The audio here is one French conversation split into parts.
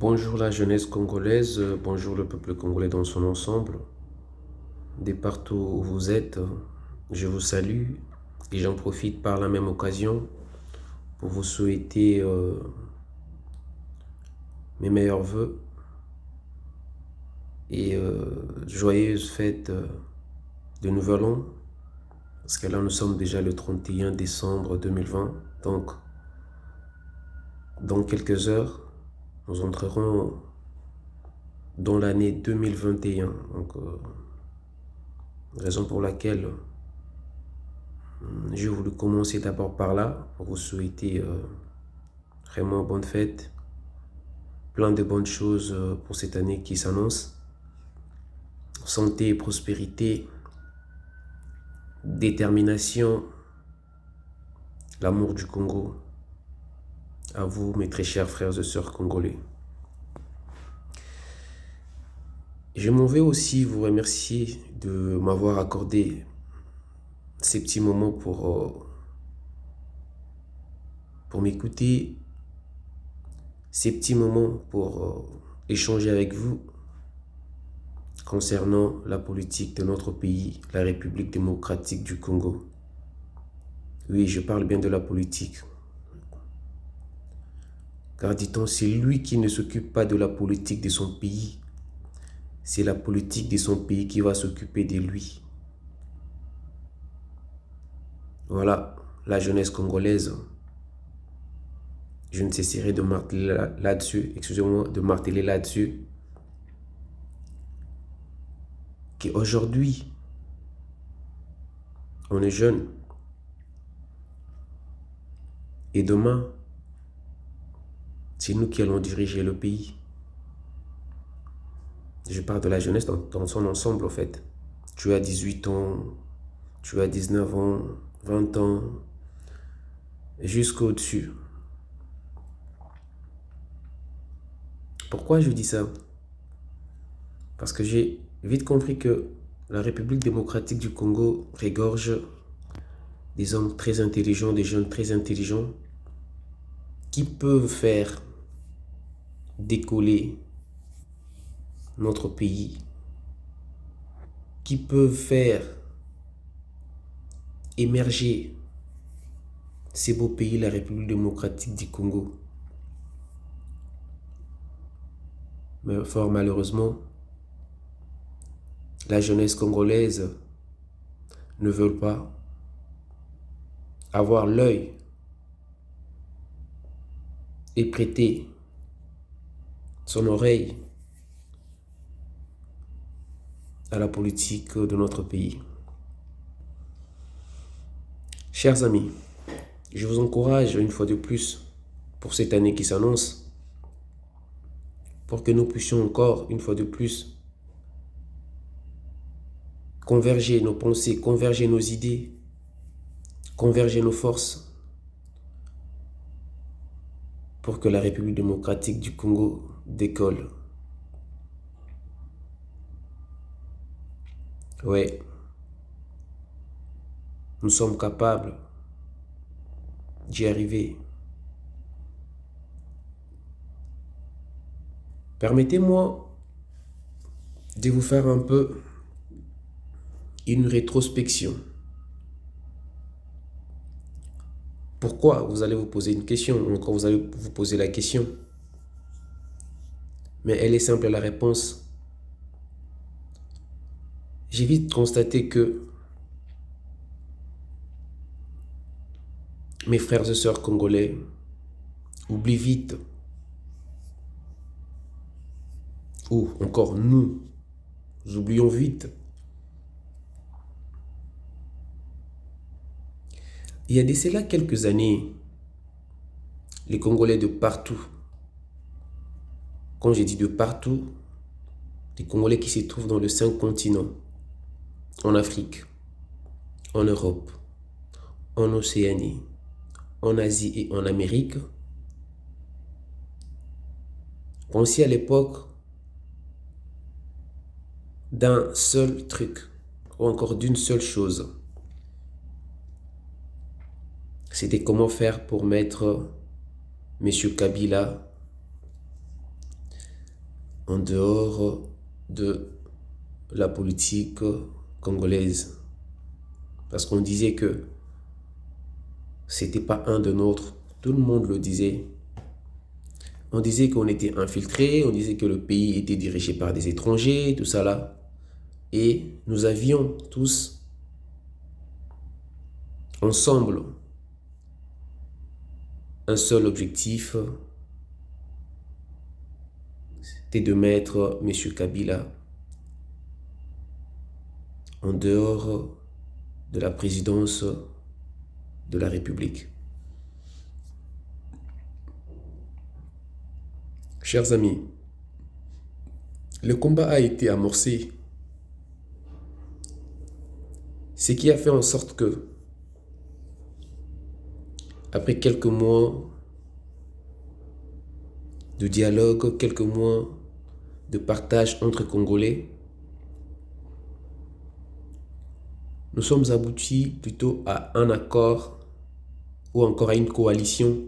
Bonjour la jeunesse congolaise, bonjour le peuple congolais dans son ensemble. De partout où vous êtes, je vous salue et j'en profite par la même occasion pour vous souhaiter mes meilleurs vœux et joyeuses fêtes de Nouvel An. Parce que là, nous sommes déjà le 31 décembre 2020. Donc, dans quelques heures, nous entrerons dans l'année 2021. Donc, raison pour laquelle j'ai voulu commencer d'abord par là, pour vous souhaiter vraiment bonne fête, plein de bonnes choses pour cette année qui s'annonce. Santé, prospérité, détermination, l'amour du Congo. À vous, mes très chers frères et sœurs congolais. Je m'en vais aussi vous remercier de m'avoir accordé ces petits moments pour m'écouter, ces petits moments pour échanger avec vous concernant la politique de notre pays, la République démocratique du Congo. Oui, je parle bien de la politique. Car dit-on, c'est lui qui ne s'occupe pas de la politique de son pays. C'est la politique de son pays qui va s'occuper de lui. Voilà, la jeunesse congolaise. Je ne cesserai de marteler là-dessus, excusez-moi, de marteler là-dessus, qu'aujourd'hui, on est jeune. Et demain, c'est nous qui allons diriger le pays. Je parle de la jeunesse dans son ensemble, en fait. Tu as 18 ans, tu as 19 ans, 20 ans, jusqu'au-dessus. Pourquoi je dis ça? Parce que j'ai vite compris que la République démocratique du Congo regorge des hommes très intelligents, des jeunes très intelligents, qui peuvent faire décoller notre pays, qui peuvent faire émerger ces beaux pays, la République démocratique du Congo. Mais fort malheureusement, la jeunesse congolaise ne veut pas avoir l'œil et prêter son oreille à la politique de notre pays. Chers amis, je vous encourage une fois de plus pour cette année qui s'annonce, pour que nous puissions encore une fois de plus converger nos pensées, converger nos idées, converger nos forces, pour que la République démocratique du Congo décolle. Ouais, nous sommes capables d'y arriver. Permettez-moi de vous faire un peu une rétrospection. Pourquoi? Vous allez vous poser une question, ou encore vous allez vous poser la question. Mais elle est simple, la réponse. J'ai vite constaté que mes frères et sœurs congolais oublient vite, ou encore nous oublions vite. Il y a de cela quelques années, les Congolais de partout, quand j'ai dit de partout, les Congolais qui se trouvent dans les 5 continents, en Afrique, en Europe, en Océanie, en Asie et en Amérique, pensaient à l'époque d'un seul truc, ou encore d'une seule chose. C'était comment faire pour mettre M. Kabila en dehors de la politique congolaise. Parce qu'on disait que c'était pas un de nôtres. Tout le monde le disait. On disait qu'on était infiltré, on disait que le pays était dirigé par des étrangers, tout ça là. Et nous avions tous, ensemble, un seul objectif, c'était de mettre M. Kabila en dehors de la présidence de la République. Chers amis, le combat a été amorcé, ce qui a fait en sorte que, après quelques mois de dialogue, quelques mois de partage entre Congolais, nous sommes aboutis plutôt à un accord ou encore à une coalition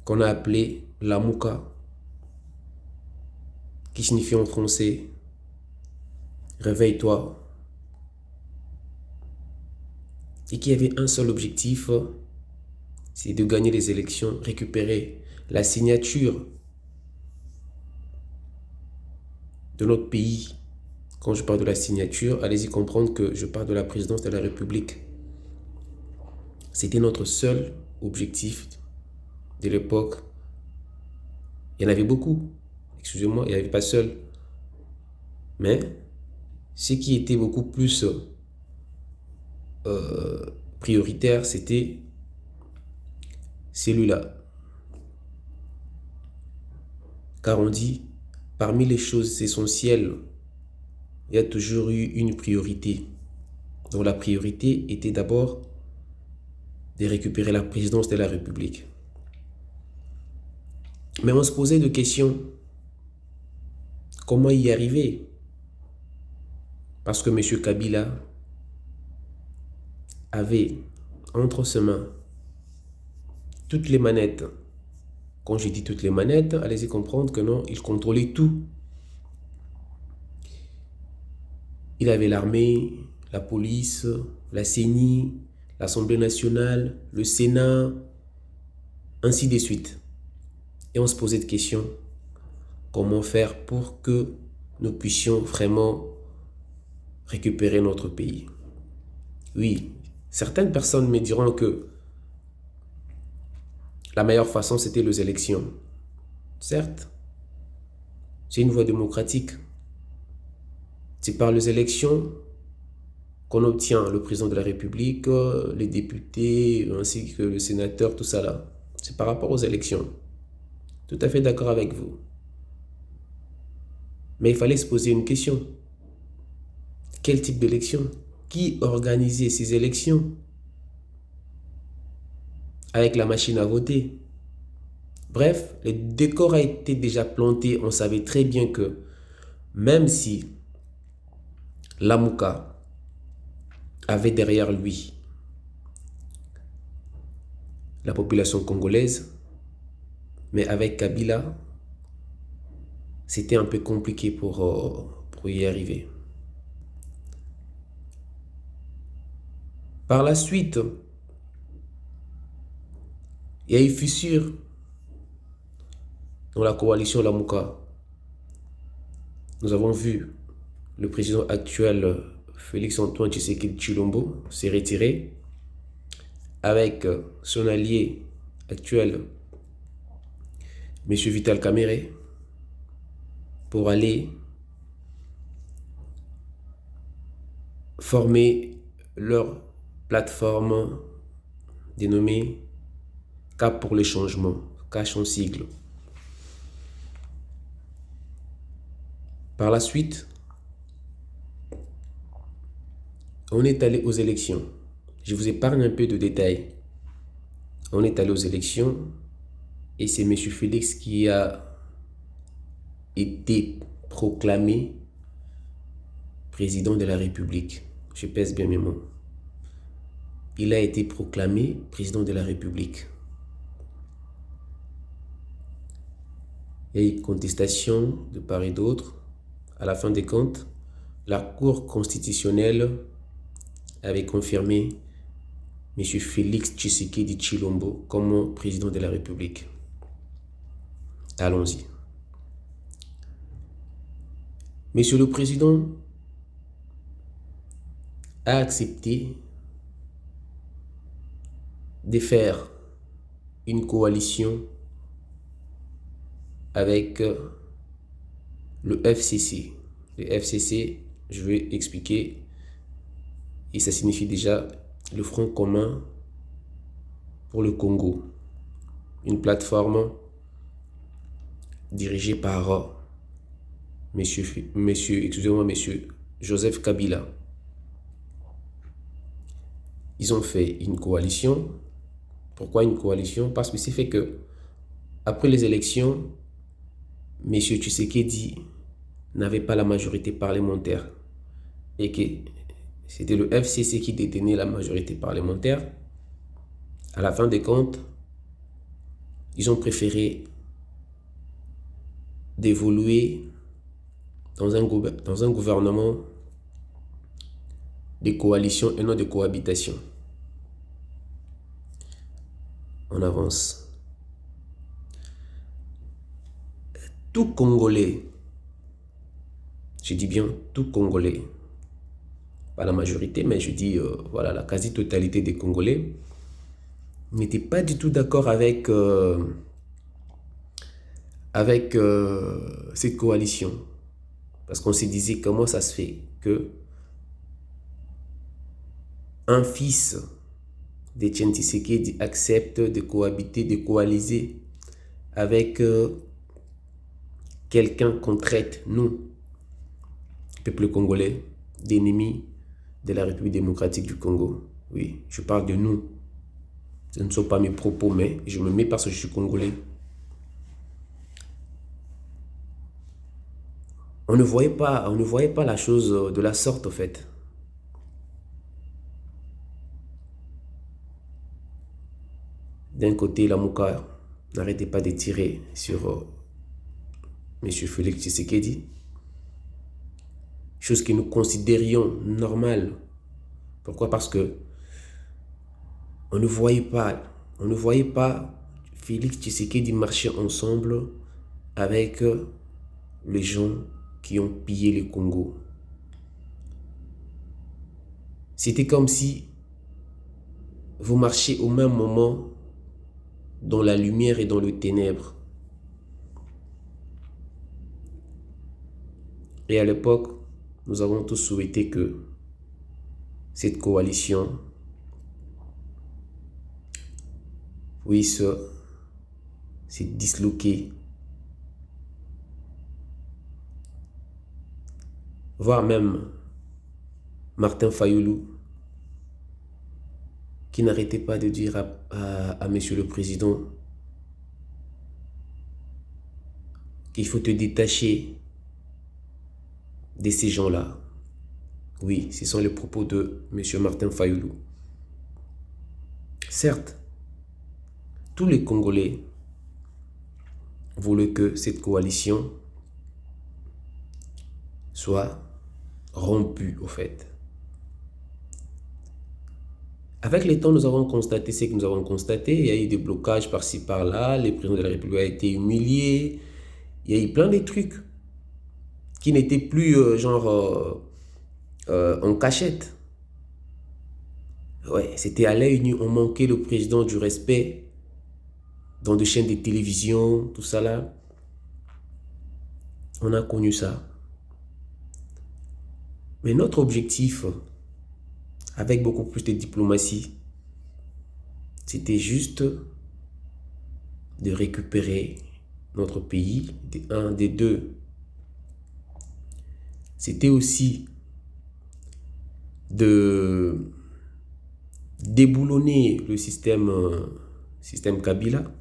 qu'on a appelée la Mouka, qui signifie en français « réveille-toi », et qui avait un seul objectif, c'est de gagner les élections, récupérer la signature de notre pays. Quand je parle de la signature, allez-y comprendre que je parle de la présidence de la République. C'était notre seul objectif de l'époque. Il y en avait beaucoup. Excusez-moi, il n'y avait pas seul. Mais ce qui était beaucoup plus prioritaire, c'était celui-là. Car on dit, parmi les choses essentielles, il y a toujours eu une priorité. Donc la priorité était d'abord de récupérer la présidence de la République. Mais on se posait des questions. Comment y arriver? Parce que M. Kabila avait entre ses mains toutes les manettes. Quand je dis toutes les manettes, allez-y comprendre que non, il contrôlait tout. Il avait l'armée, la police, la CENI, l'Assemblée nationale, le Sénat, ainsi de suite. Et on se posait des questions. Comment faire pour que nous puissions vraiment récupérer notre pays? Oui, certaines personnes me diront que la meilleure façon, c'était les élections. Certes, c'est une voie démocratique. C'est par les élections qu'on obtient le président de la République, les députés, ainsi que le sénateur, tout ça là. C'est par rapport aux élections. Tout à fait d'accord avec vous. Mais il fallait se poser une question. Quel type d'élection? Qui organisait ces élections? Avec la machine à voter. Bref, le décor a été déjà planté. On savait très bien que même si Lamouka avait derrière lui la population congolaise, mais avec Kabila, c'était un peu compliqué pour y arriver. Par la suite, il y a eu fissure dans la coalition Lamouka. Nous avons vu le président actuel, Félix-Antoine Tshisekedi Tshilombo, s'est retiré avec son allié actuel, M. Vital Kamerhe, pour aller former leur plateforme dénommée Cap pour le changement, cache en sigle. Par la suite, on est allé aux élections. Je vous épargne un peu de détails. On est allé aux élections et c'est M. Félix qui a été proclamé président de la République. Je pèse bien mes mots. Il a été proclamé président de la République. Il y a eu contestation de part et d'autre. À la fin des comptes, la Cour constitutionnelle avait confirmé M. Félix Tshisekedi Tshilombo comme président de la République. Allons-y. Monsieur le Président a accepté de faire une coalition avec le FCC. Le FCC, je vais expliquer, et ça signifie déjà le Front commun pour le Congo. Une plateforme dirigée par monsieur Joseph Kabila. Ils ont fait une coalition. Pourquoi une coalition? Parce que c'est fait que, après les élections, M. Tshisekedi n'avait pas la majorité parlementaire et que c'était le FCC qui détenait la majorité parlementaire. À la fin des comptes, ils ont préféré d'évoluer dans un gouvernement de coalition et non de cohabitation. On avance. Tout Congolais, je dis bien tout Congolais, pas la majorité, mais je dis voilà, la quasi-totalité des Congolais n'étaient pas du tout d'accord avec cette coalition. Parce qu'on se disait comment ça se fait que un fils d'Etienne Tshisekedi accepte de cohabiter, de coaliser avec quelqu'un qu'on traite, nous, peuple congolais, d'ennemis de la République démocratique du Congo. Oui, je parle de nous. Ce ne sont pas mes propos, mais je me mets parce que je suis congolais. On ne voyait pas la chose de la sorte, en fait. D'un côté, la Mouka n'arrêtait pas de tirer sur M. Félix Tshisekedi. Chose que nous considérions normale. Pourquoi? Parce que on ne voyait pas Félix Tshisekedi marcher ensemble avec les gens qui ont pillé le Congo. C'était comme si vous marchiez au même moment dans la lumière et dans le ténèbre. Et à l'époque, nous avons tous souhaité que cette coalition puisse se disloquer, voire même Martin Fayoulou, qui n'arrêtait pas de dire à Monsieur le Président qu'il faut te détacher de ces gens-là. Oui, ce sont les propos de Monsieur Martin Fayoulou. Certes, tous les Congolais voulaient que cette coalition soit rompue, au fait. Avec le temps, nous avons constaté ce que nous avons constaté. Il y a eu des blocages par-ci, par-là. Le président de la République a été humilié. Il y a eu plein de trucs qui n'étaient plus en cachette. Ouais, c'était à l'œil nu. On manquait le président du respect dans des chaînes de télévision, tout ça là. On a connu ça. Mais notre objectif, avec beaucoup plus de diplomatie, c'était juste de récupérer notre pays, des un, des deux. C'était aussi de déboulonner le système Kabila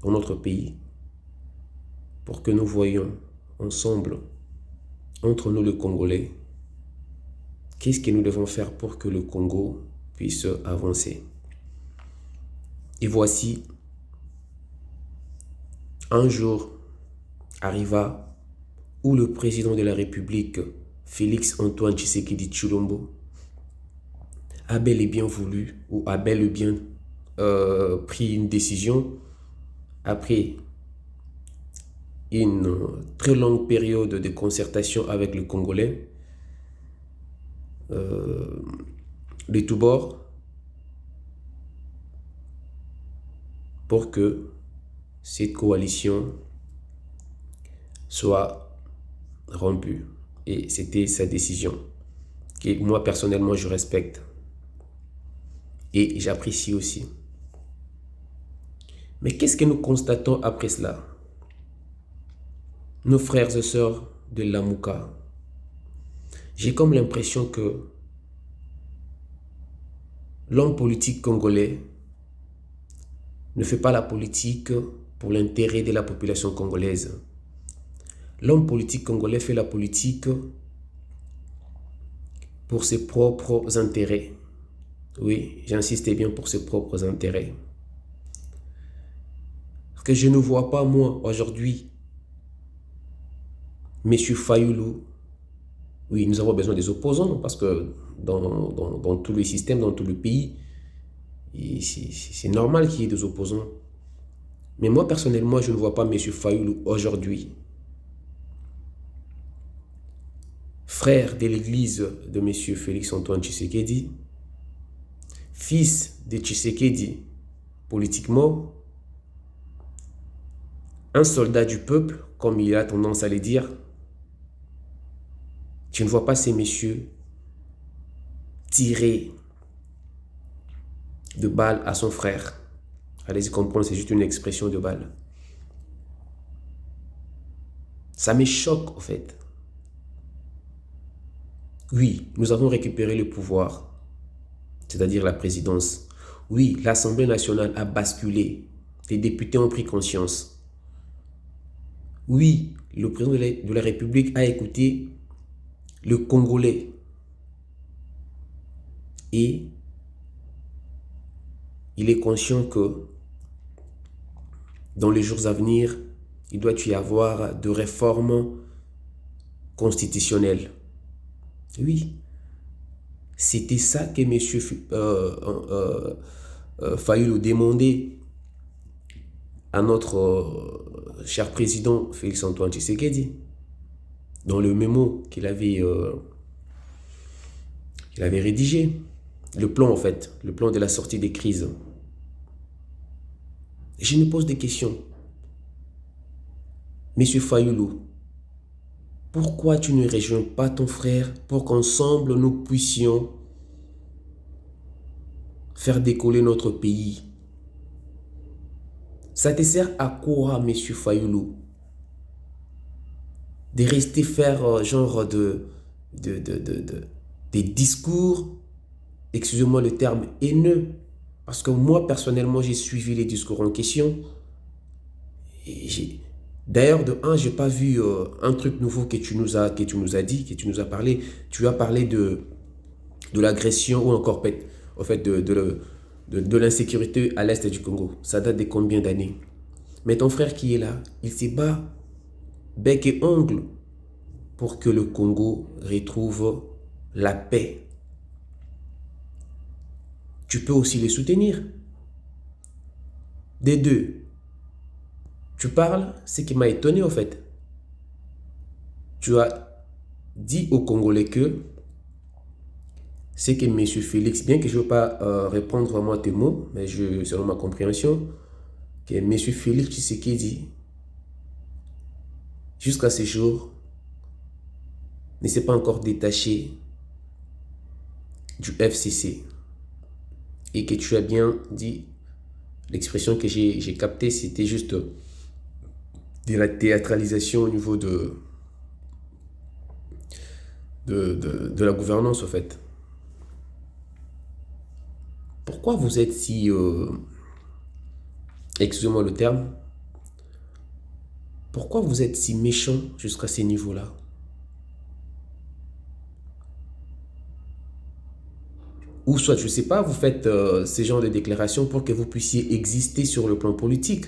pour notre pays, pour que nous voyions ensemble, entre nous le Congolais, qu'est-ce que nous devons faire pour que le Congo puisse avancer. Et voici, un jour arriva où le président de la République, Félix Antoine Tshisekedi Tshilombo, a bel et bien voulu, ou a bel et bien pris une décision après une très longue période de concertation avec le Congolais de tous bords pour que cette coalition soit rompue. Et c'était sa décision, que moi personnellement je respecte et j'apprécie aussi. Mais qu'est-ce que nous constatons après cela? Nos frères et sœurs de Lamuka, j'ai comme l'impression que l'homme politique congolais ne fait pas la politique pour l'intérêt de la population congolaise. L'homme politique congolais fait la politique pour ses propres intérêts. Oui, j'insiste bien, pour ses propres intérêts. Parce que je ne vois pas, moi, aujourd'hui, M. Fayoulou. Oui, nous avons besoin des opposants parce que dans tous les systèmes, dans tout le pays, c'est normal qu'il y ait des opposants. Mais moi, personnellement, je ne vois pas M. Fayoulou aujourd'hui, frère de l'église de M. Félix Antoine Tshisekedi, fils de Tshisekedi politiquement, un soldat du peuple, comme il a tendance à le dire. Tu ne vois pas ces messieurs tirer de balles à son frère. Allez-y comprendre, c'est juste une expression de balle. Ça me choque, en fait. Oui, nous avons récupéré le pouvoir, c'est-à-dire la présidence. Oui, l'Assemblée nationale a basculé. Les députés ont pris conscience. Oui, le président de la République a écouté le Congolais. Et il est conscient que dans les jours à venir, il doit y avoir de réformes constitutionnelles. Oui, c'était ça que M. Fayoulou demandait à notre cher président Félix Antoine Tshisekedi dans le mémo qu'il avait rédigé. Le plan, en fait, le plan de la sortie des crises. Je me pose des questions. Monsieur Fayoulou, pourquoi tu ne rejoins pas ton frère pour qu'ensemble nous puissions faire décoller notre pays? Ça te sert à quoi, monsieur Fayoulou, de rester faire genre des discours, excusez-moi le terme, haineux? Parce que moi, personnellement, j'ai suivi les discours en question. D'ailleurs, de un, je n'ai pas vu un truc nouveau que tu nous as dit, que tu nous as parlé. Tu as parlé de l'agression ou encore au fait de l'insécurité à l'est du Congo. Ça date de combien d'années? Mais ton frère qui est là, il se bat bec et ongle pour que le Congo retrouve la paix. Tu peux aussi les soutenir. Des deux. Tu parles, ce qui m'a étonné en fait. Tu as dit aux Congolais que c'est que M. Félix, bien que je ne veux pas répondre vraiment à tes mots, mais selon ma compréhension, que M. Félix Tshisekedi, jusqu'à ce jour, ne s'est pas encore détaché du FCC. Et que tu as bien dit, l'expression que j'ai captée, c'était juste de la théâtralisation au niveau de la gouvernance, en fait. Pourquoi vous êtes si... excusez-moi le terme. Pourquoi vous êtes si méchant jusqu'à ces niveaux-là? Ou soit, je ne sais pas, vous faites ces genres de déclarations pour que vous puissiez exister sur le plan politique.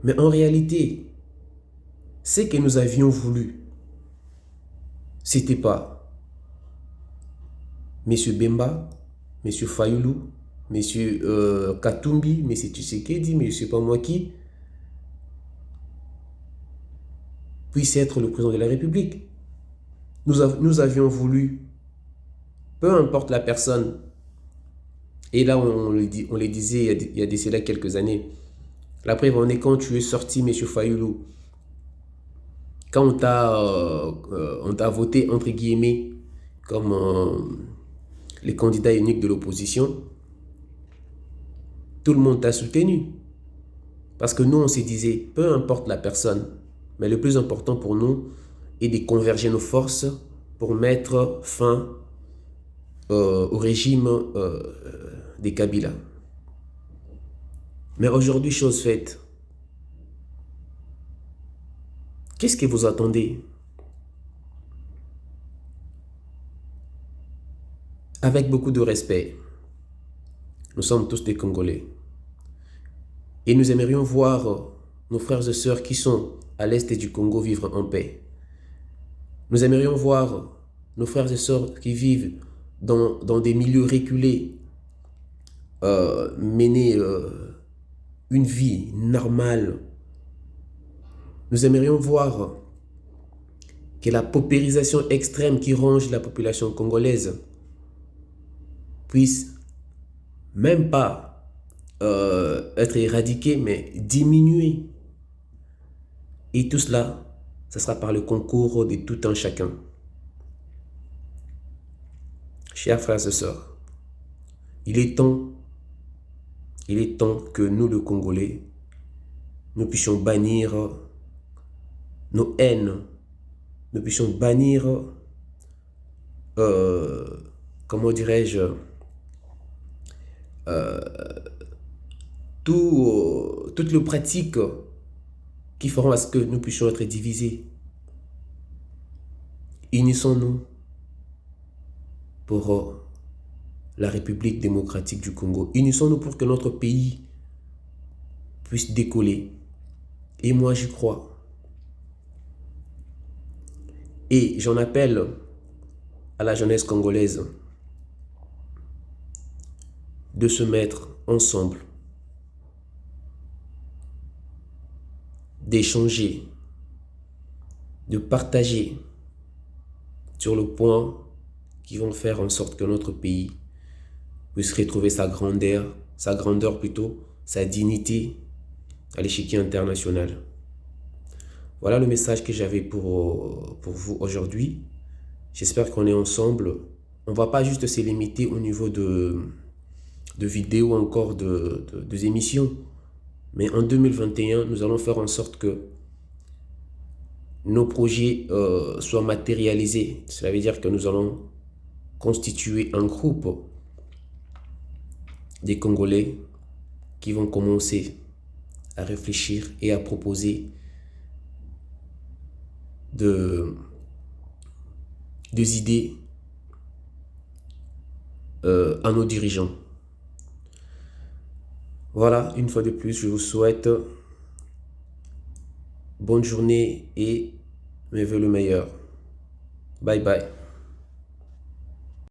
Mais en réalité, ce que nous avions voulu, c'était pas M. Bemba, M. Fayoulou, M. Katumbi, M. Tshisekedi, M. je sais pas moi qui, puisse être le président de la République. Nous avions voulu, peu importe la personne, et là on le disait il y a de cela quelques années, la preuve en est quand tu es sorti, M. Fayoulou, quand on t'a voté, entre guillemets, comme les candidats uniques de l'opposition, tout le monde t'a soutenu. Parce que nous, on se disait, peu importe la personne, mais le plus important pour nous est de converger nos forces pour mettre fin au régime des Kabila. Mais aujourd'hui, chose faite, qu'est-ce que vous attendez? Avec beaucoup de respect, nous sommes tous des Congolais. Et nous aimerions voir nos frères et sœurs qui sont à l'est du Congo vivre en paix. Nous aimerions voir nos frères et sœurs qui vivent dans des milieux reculés mener une vie normale. Nous aimerions voir que la paupérisation extrême qui ronge la population congolaise puisse même pas être éradiquée, mais diminuée. Et tout cela, ce sera par le concours de tout un chacun. Chers frères et sœurs, il est temps que nous, le Congolais, nous puissions bannir nos haines, nous puissions bannir, comment dirais-je, toutes les pratiques qui feront à ce que nous puissions être divisés. Unissons-nous pour la République démocratique du Congo. Unissons-nous pour que notre pays puisse décoller. Et moi, j'y crois. Et j'en appelle à la jeunesse congolaise de se mettre ensemble, d'échanger, de partager sur le point qui vont faire en sorte que notre pays puisse retrouver sa grandeur plutôt, sa dignité à l'échiquier international. Voilà le message que j'avais pour vous aujourd'hui. J'espère qu'on est ensemble. On ne va pas juste se limiter au niveau de vidéos, encore de émissions. Mais en 2021, nous allons faire en sorte que nos projets soient matérialisés. Cela veut dire que nous allons constituer un groupe des Congolais qui vont commencer à réfléchir et à proposer des idées à nos dirigeants. Voilà, une fois de plus, je vous souhaite bonne journée et mes vœux le meilleur. Bye bye.